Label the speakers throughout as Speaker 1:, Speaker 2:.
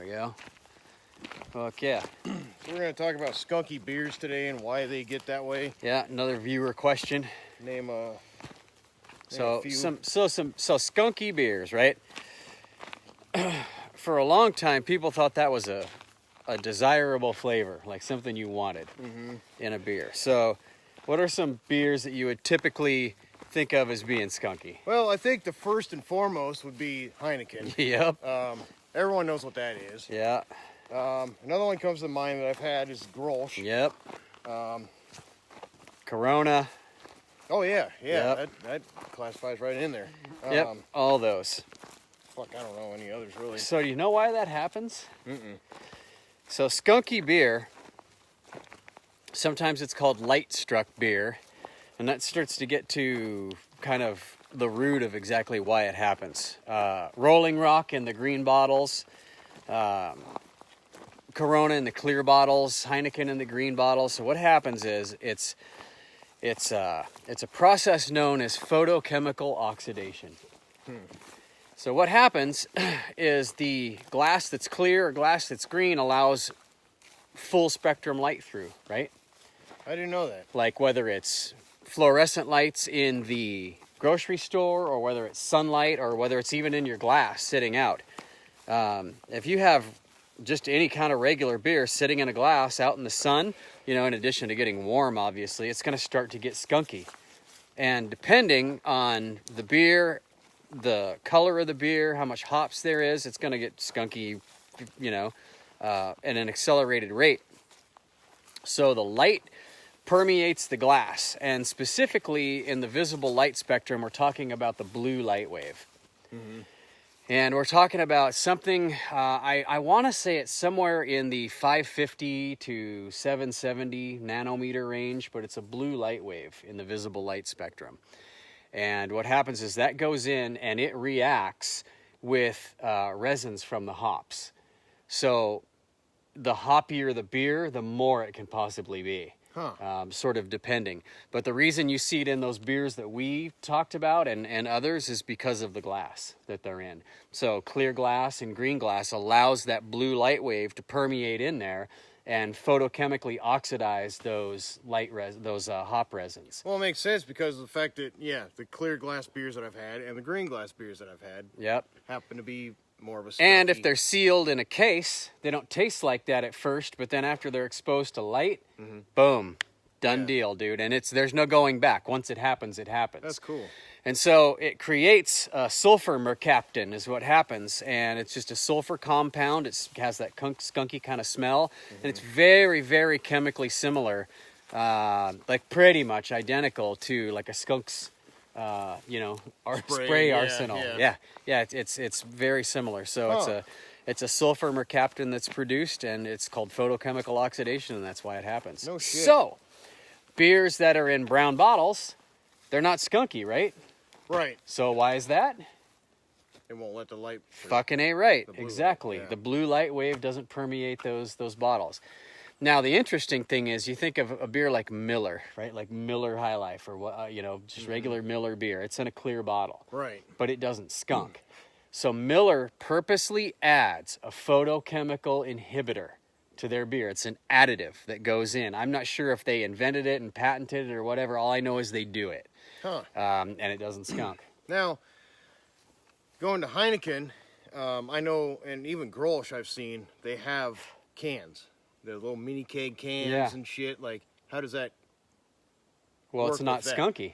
Speaker 1: we go. Fuck yeah.
Speaker 2: So we're going to talk about skunky beers today and why they get that way.
Speaker 1: Yeah, another viewer question.
Speaker 2: Name a
Speaker 1: So
Speaker 2: few.
Speaker 1: some skunky beers, right? For a long time, people thought that was a desirable flavor, like something you wanted in a beer. So, what are some beers that you would typically think of as being skunky?
Speaker 2: Well, I think the first and foremost would be Heineken.
Speaker 1: Yep.
Speaker 2: Everyone knows what that is.
Speaker 1: Yeah.
Speaker 2: Another one comes to mind that I've had is Grolsch.
Speaker 1: Yep. Corona.
Speaker 2: Oh yeah,
Speaker 1: Yep.
Speaker 2: that classifies right in there.
Speaker 1: Yep. All those.
Speaker 2: Fuck, I don't know any others really.
Speaker 1: So do you know why that happens? So skunky beer, sometimes it's called light struck beer, and that starts to get to kind of the root of exactly why it happens. Rolling Rock in the green bottles, Corona in the clear bottles, Heineken in the green bottles. So what happens is it's a process known as photochemical oxidation. So what happens is the glass that's clear or glass that's green allows full spectrum light through, right?
Speaker 2: I didn't know that.
Speaker 1: Like whether it's fluorescent lights in the grocery store or whether it's sunlight or whether it's even in your glass sitting out. If you have just any kind of regular beer sitting in a glass out in the sun, you know, in addition to getting warm, obviously, it's going to start to get skunky. And depending on the beer, the color of the beer, how much hops there is, it's going to get skunky, you know, at an accelerated rate. So the light permeates the glass, and specifically in the visible light spectrum, we're talking about the blue light wave. And we're talking about something, I want to say it's somewhere in the 550 to 770 nanometer range, but it's a blue light wave in the visible light spectrum. And what happens is that goes in and it reacts with resins from the hops. So the hoppier the beer, the more it can possibly be. Sort of depending. But the reason you see it in those beers that we talked about and others is because of the glass that they're in. So clear glass and green glass allows that blue light wave to permeate in there and photochemically oxidize those hop resins.
Speaker 2: Well, it makes sense because of the fact that, yeah, the clear glass beers that I've had and the green glass beers that I've had happen to be more of a skunky.
Speaker 1: And if they're sealed in a case, they don't taste like that at first, but then after they're exposed to light, boom, done deal, dude. And there's no going back. Once it happens, it happens.
Speaker 2: That's cool.
Speaker 1: And so it creates sulfur mercaptan is what happens, and it's just a sulfur compound. It has that skunky kind of smell, and it's very, very chemically similar, like pretty much identical to like a skunk's, spray arsenal. Yeah, it's very similar. So it's a sulfur mercaptan that's produced, and it's called photochemical oxidation, and that's why it happens.
Speaker 2: No shit.
Speaker 1: So beers that are in brown bottles, they're not skunky, right?
Speaker 2: Right.
Speaker 1: So why is that?
Speaker 2: It won't let the light through.
Speaker 1: Fucking A right.
Speaker 2: The blue
Speaker 1: Exactly.
Speaker 2: light, yeah.
Speaker 1: The blue light wave doesn't permeate those bottles. Now, the interesting thing is you think of a beer like Miller, right? Like Miller High Life or what, just regular Miller beer. It's in a clear bottle.
Speaker 2: Right.
Speaker 1: But it doesn't skunk. So Miller purposely adds a photochemical inhibitor to their beer. It's an additive that goes in. I'm not sure if they invented it and patented it or whatever. All I know is they do it. And it doesn't skunk.
Speaker 2: Now, going to Heineken, I know, and even Grolsch I've seen, they have cans. The little mini keg cans and shit. Like, how does that
Speaker 1: Well,
Speaker 2: work
Speaker 1: it's not
Speaker 2: with that?
Speaker 1: skunky.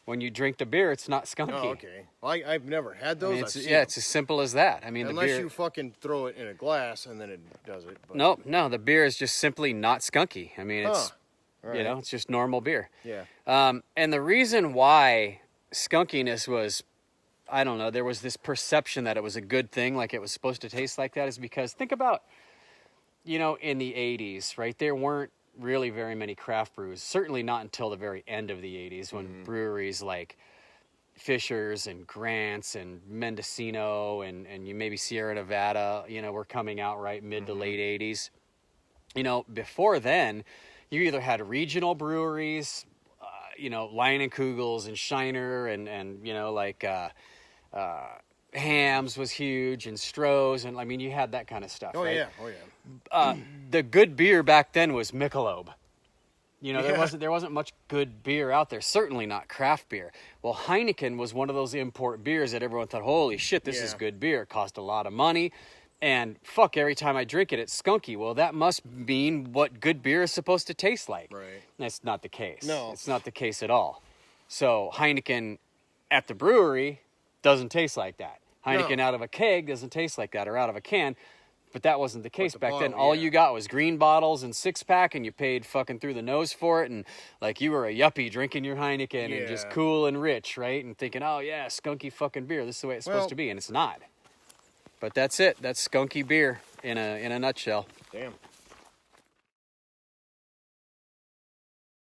Speaker 1: When you drink the beer, it's not skunky.
Speaker 2: Oh, okay. Well, I've never had those.
Speaker 1: I mean, it's as simple as that. I mean,
Speaker 2: Unless
Speaker 1: the beer.
Speaker 2: you fucking throw it in a glass and then it does it. But...
Speaker 1: No, the beer is just simply not skunky. I mean, it's
Speaker 2: Right.
Speaker 1: it's just normal beer.
Speaker 2: Yeah.
Speaker 1: And the reason why skunkiness was, I don't know, there was this perception that it was a good thing, like it was supposed to taste like that, is because think about, in the 80s, right? There weren't really very many craft brews. Certainly not until the very end of the 80s when breweries like Fisher's and Grant's and Mendocino and you maybe Sierra Nevada, were coming out right mid to late 80s. Before then, you either had regional breweries, Lion and Kugel's and Shiner and Hams was huge, and Stroh's, and I mean, you had that kind of stuff.
Speaker 2: Oh
Speaker 1: right?
Speaker 2: yeah, oh yeah.
Speaker 1: The good beer back then was Michelob. You know,
Speaker 2: Yeah.
Speaker 1: there wasn't much good beer out there. Certainly not craft beer. Well, Heineken was one of those import beers that everyone thought, holy shit, this is
Speaker 2: Yeah.
Speaker 1: good beer. It cost a lot of money. And fuck, every time I drink it, it's skunky. Well, that must mean what good beer is supposed to taste like.
Speaker 2: Right.
Speaker 1: That's not the case.
Speaker 2: No.
Speaker 1: It's not the case at all. So Heineken at the brewery doesn't taste like that. Heineken out of a keg doesn't taste like that, or out of a can. But that wasn't the case back then. All you got was green bottles and 6-pack, and you paid fucking through the nose for it. And like you were a yuppie drinking your Heineken and just cool and rich, right? And thinking, oh yeah, skunky fucking beer. This is the way it's supposed to be, and it's not. But that's it. That's skunky beer in a nutshell.
Speaker 2: Damn.